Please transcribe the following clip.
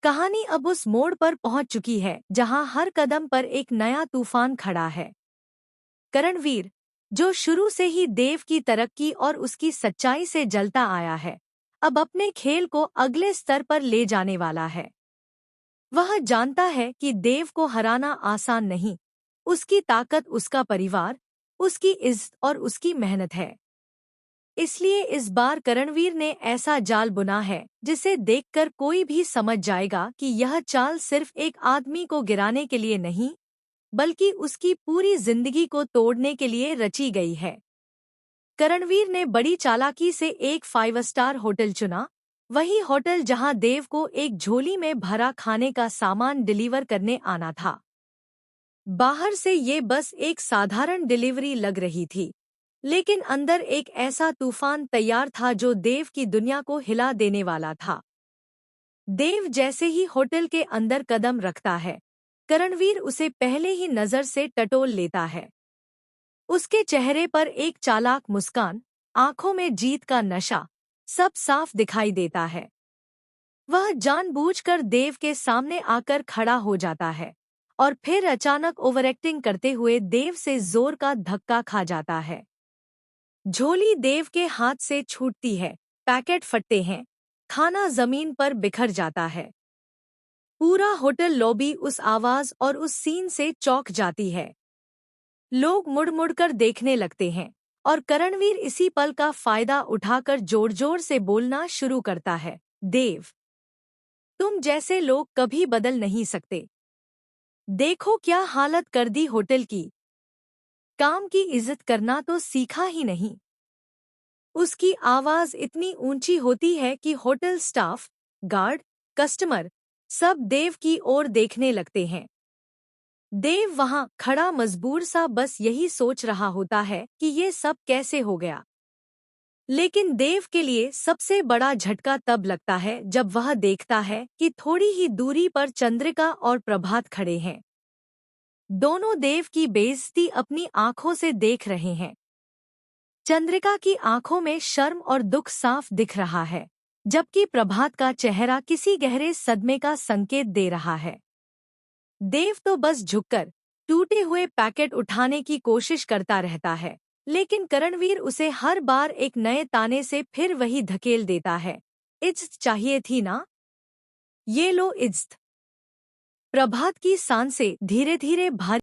कहानी अब उस मोड़ पर पहुंच चुकी है जहां हर कदम पर एक नया तूफान खड़ा है। करणवीर, जो शुरू से ही देव की तरक्की और उसकी सच्चाई से जलता आया है, अब अपने खेल को अगले स्तर पर ले जाने वाला है। वह जानता है कि देव को हराना आसान नहीं। उसकी ताकत उसका परिवार, उसकी इज्जत और उसकी मेहनत है। इसलिए इस बार करणवीर ने ऐसा जाल बुना है जिसे देखकर कोई भी समझ जाएगा कि यह चाल सिर्फ एक आदमी को गिराने के लिए नहीं, बल्कि उसकी पूरी जिंदगी को तोड़ने के लिए रची गई है। करणवीर ने बड़ी चालाकी से एक 5 स्टार होटल चुना, वही होटल जहां देव को एक झोली में भरा खाने का सामान डिलीवर करने आना था। बाहर से ये बस एक साधारण डिलीवरी लग रही थी, लेकिन अंदर एक ऐसा तूफान तैयार था जो देव की दुनिया को हिला देने वाला था। देव जैसे ही होटल के अंदर कदम रखता है, करणवीर उसे पहले ही नजर से टटोल लेता है। उसके चेहरे पर एक चालाक मुस्कान, आंखों में जीत का नशा, सब साफ दिखाई देता है। वह जानबूझकर देव के सामने आकर खड़ा हो जाता है और फिर अचानक ओवरएक्टिंग करते हुए देव से जोर का धक्का खा जाता है। झोली देव के हाथ से छूटती है, पैकेट फटते हैं, खाना जमीन पर बिखर जाता है। पूरा होटल लॉबी उस आवाज और उस सीन से चौंक जाती है। लोग मुड़ मुड़ कर देखने लगते हैं और करणवीर इसी पल का फायदा उठाकर जोर जोर से बोलना शुरू करता है, देव, तुम जैसे लोग कभी बदल नहीं सकते। देखो क्या हालत कर दी होटल की। काम की इज्जत करना तो सीखा ही नहीं। उसकी आवाज इतनी ऊंची होती है कि होटल स्टाफ, गार्ड, कस्टमर सब देव की ओर देखने लगते हैं। देव वहां खड़ा मजबूर सा बस यही सोच रहा होता है कि ये सब कैसे हो गया। लेकिन देव के लिए सबसे बड़ा झटका तब लगता है जब वह देखता है कि थोड़ी ही दूरी पर चंद्रिका और प्रभात खड़े हैं। दोनों देव की बेइज्जती अपनी आंखों से देख रहे हैं। चंद्रिका की आंखों में शर्म और दुख साफ दिख रहा है, जबकि प्रभात का चेहरा किसी गहरे सदमे का संकेत दे रहा है। देव तो बस झुककर टूटे हुए पैकेट उठाने की कोशिश करता रहता है, लेकिन करणवीर उसे हर बार एक नए ताने से फिर वही धकेल देता है। इज्जत चाहिए थी ना? ये लो इज्जत। प्रभात की सांसें धीरे धीरे भारी